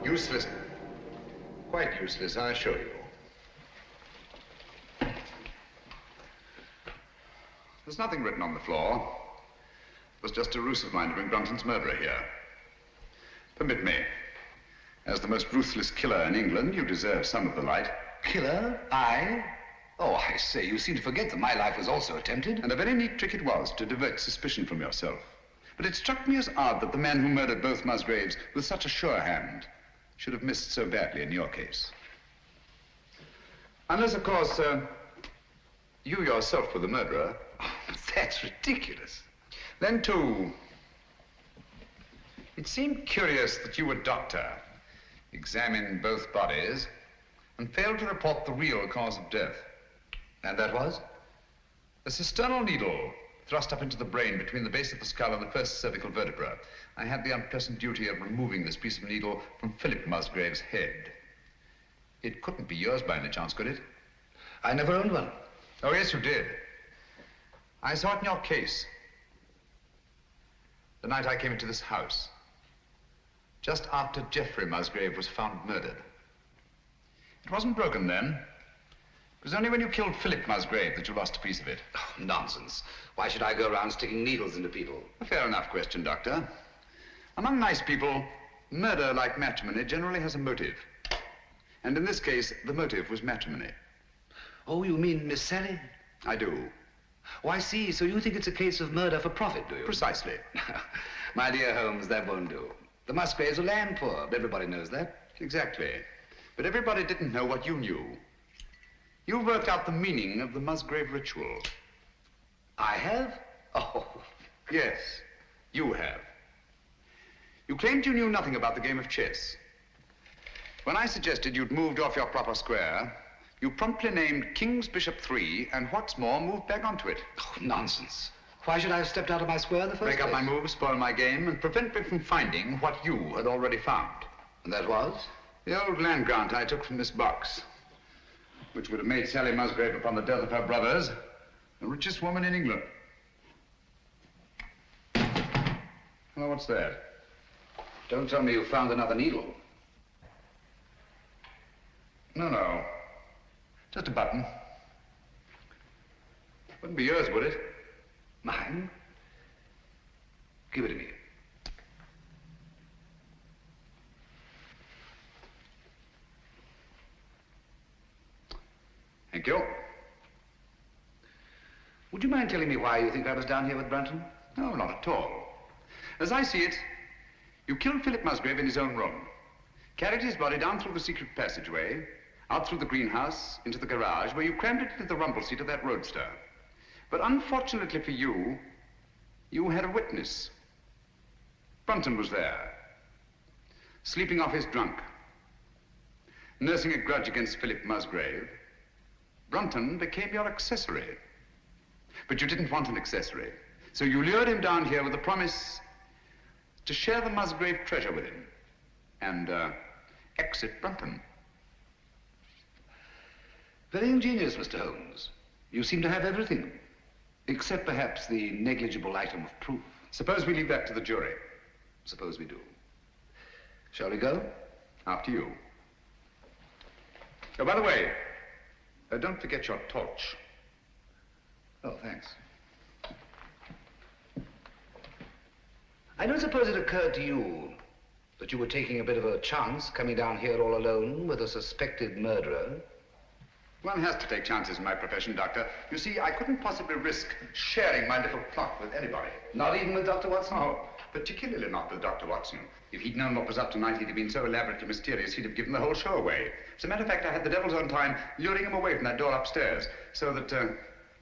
Useless. Quite useless, I assure you. There's nothing written on the floor. It was just a ruse of mine to bring Brunton's murderer here. Permit me. As the most ruthless killer in England, you deserve some of the light. Killer? I? Oh, I say, you seem to forget that my life was also attempted. And a very neat trick it was to divert suspicion from yourself. But it struck me as odd that the man who murdered both Musgraves with such a sure hand should have missed so badly in your case. Unless, of course, you yourself were the murderer. Oh, that's ridiculous. Then, too, it seemed curious that you, a doctor, examined both bodies and failed to report the real cause of death. And that was? A cisternal needle thrust up into the brain between the base of the skull and the first cervical vertebra. I had the unpleasant duty of removing this piece of needle from Philip Musgrave's head. It couldn't be yours by any chance, could it? I never owned one. Oh, yes, you did. I saw it in your case. The night I came into this house. Just after Geoffrey Musgrave was found murdered. It wasn't broken then. It was only when you killed Philip Musgrave that you lost a piece of it. Oh, nonsense. Why should I go around sticking needles into people? A fair enough question, Doctor. Among nice people, murder, like matrimony, generally has a motive. And in this case, the motive was matrimony. Oh, you mean Miss Sally? I do. Oh, I see. So you think it's a case of murder for profit, do you? Precisely. My dear Holmes, that won't do. The Musgraves are land poor. Everybody knows that. Exactly. But everybody didn't know what you knew. You worked out the meaning of the Musgrave ritual. I have? Oh. Yes, you have. You claimed you knew nothing about the game of chess. When I suggested you'd moved off your proper square, you promptly named King's Bishop 3, and what's more, moved back onto it. Oh, nonsense. Why should I have stepped out of my square in the first place? Break up my move, spoil my game, and prevent me from finding what you had already found. And that was? The old land grant I took from this box, which would have made Sally Musgrave, upon the death of her brothers, the richest woman in England. Well, what's that? Don't tell me you found another needle. No. Just a button. Wouldn't be yours, would it? Mine? Give it to me. Thank you. Would you mind telling me why you think I was down here with Brunton? No, not at all. As I see it, you killed Philip Musgrave in his own room, carried his body down through the secret passageway, out through the greenhouse, into the garage, where you crammed it into the rumble seat of that roadster. But unfortunately for you, you had a witness. Brunton was there, sleeping off his drunk, nursing a grudge against Philip Musgrave. Brunton became your accessory. But you didn't want an accessory, so you lured him down here with the promise to share the Musgrave treasure with him and exit Brunton. Very ingenious, Mr. Holmes. You seem to have everything, except perhaps the negligible item of proof. Suppose we leave that to the jury. Suppose we do. Shall we go? After you. Oh, by the way, don't forget your torch. Oh, thanks. I don't suppose it occurred to you that you were taking a bit of a chance coming down here all alone with a suspected murderer. One has to take chances in my profession, Doctor. You see, I couldn't possibly risk sharing my little plot with anybody. Not even with Dr. Watson? No, particularly not with Dr. Watson. If he'd known what was up tonight, he'd have been so elaborately mysterious, he'd have given the whole show away. As a matter of fact, I had the devil's own time luring him away from that door upstairs so that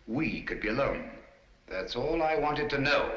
we could be alone. That's all I wanted to know.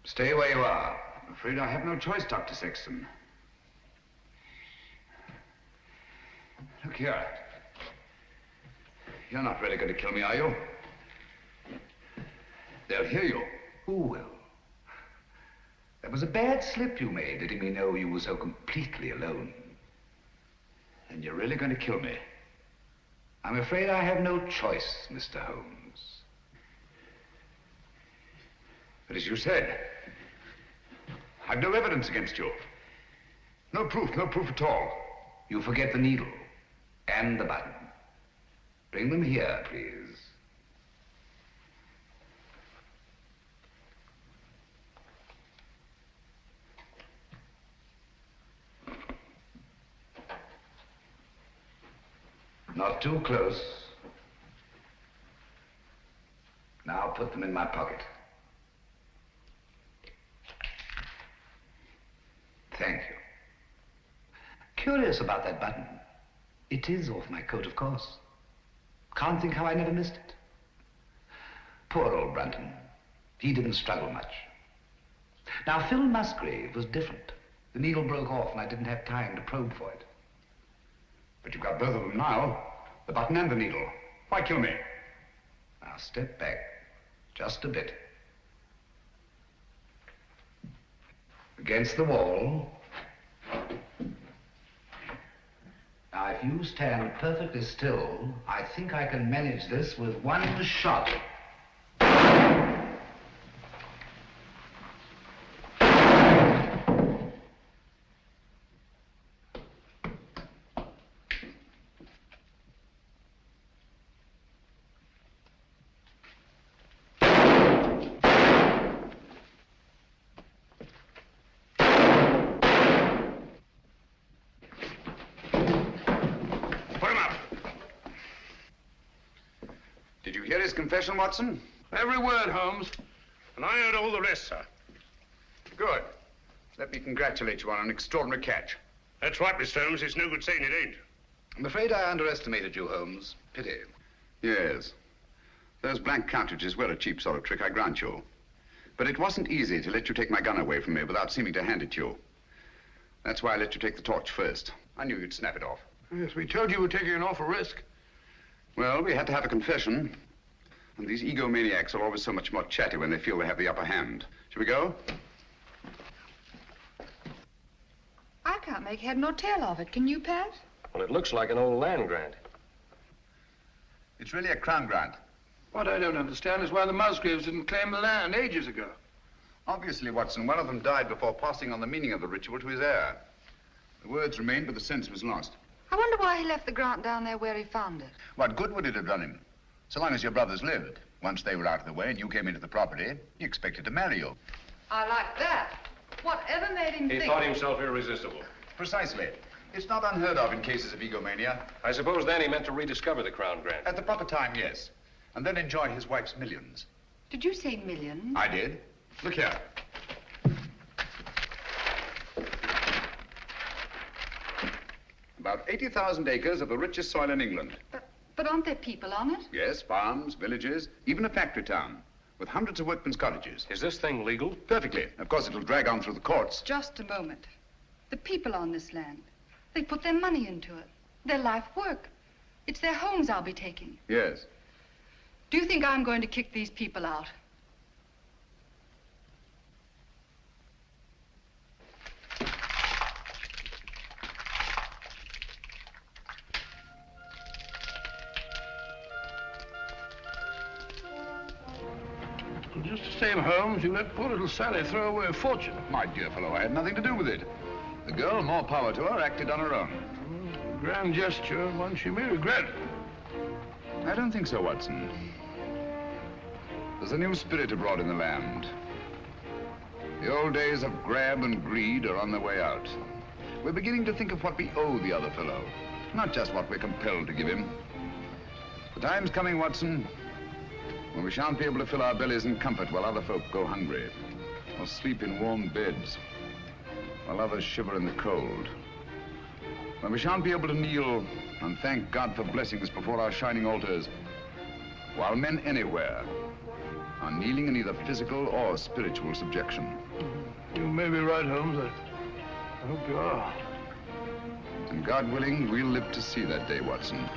Stay where you are. I'm afraid I have no choice, Dr. Sexton. Look here. You're not really going to kill me, are you? They'll hear you. Who will? That was a bad slip you made, letting me know you were so completely alone. And you're really going to kill me. I'm afraid I have no choice, Mr. Holmes. But as you said, I've no evidence against you. No proof at all. You forget the needle and the button. Bring them here, please. Not too close. Now put them in my pocket. Thank you. Curious about that button. It is off my coat, of course. Can't think how I never missed it. Poor old Brunton. He didn't struggle much. Now, Phil Musgrave was different. The needle broke off and I didn't have time to probe for it. But you've got both of them now. The button and the needle. Why kill me? Now, step back. Just a bit. Against the wall. Now, if you stand perfectly still, I think I can manage this with one shot. Hear his confession, Watson? Every word, Holmes. And I heard all the rest, sir. Good. Let me congratulate you on an extraordinary catch. That's right, Mr. Holmes. It's no good saying it ain't. I'm afraid I underestimated you, Holmes. Pity. Yes. Those blank cartridges were a cheap sort of trick, I grant you. But it wasn't easy to let you take my gun away from me without seeming to hand it to you. That's why I let you take the torch first. I knew you'd snap it off. Yes, we told you we're taking an awful risk. Well, we had to have a confession. And these egomaniacs are always so much more chatty when they feel they have the upper hand. Shall we go? I can't make head nor tail of it. Can you, Pat? Well, it looks like an old land grant. It's really a crown grant. What I don't understand is why the Musgraves didn't claim the land ages ago. Obviously, Watson, one of them died before passing on the meaning of the ritual to his heir. The words remained, but the sense was lost. I wonder why he left the grant down there where he found it. What good would it have done him? So long as your brothers lived. Once they were out of the way and you came into the property, he expected to marry you. I like that. Whatever made him think... He thought himself irresistible. Precisely. It's not unheard of in cases of egomania. I suppose then he meant to rediscover the crown grant. At the proper time, yes. And then enjoy his wife's millions. Did you say millions? I did. Look here. About 80,000 acres of the richest soil in England. But aren't there people on it? Yes, farms, villages, even a factory town, with hundreds of workmen's cottages. Is this thing legal? Perfectly. Of course, it'll drag on through the courts. Just a moment. The people on this land, they put their money into it, their life work. It's their homes I'll be taking. Yes. Do you think I'm going to kick these people out? Well, just the same, Holmes, you let poor little Sally throw away a fortune. My dear fellow, I had nothing to do with it. The girl, more power to her, acted on her own. Grand gesture, one she may regret. I don't think so, Watson. There's a new spirit abroad in the land. The old days of grab and greed are on their way out. We're beginning to think of what we owe the other fellow, not just what we're compelled to give him. The time's coming, Watson, when we shan't be able to fill our bellies in comfort while other folk go hungry, or sleep in warm beds, while others shiver in the cold. When we shan't be able to kneel and thank God for blessings before our shining altars, while men anywhere are kneeling in either physical or spiritual subjection. You may be right, Holmes. I hope you are. And God willing, we'll live to see that day, Watson.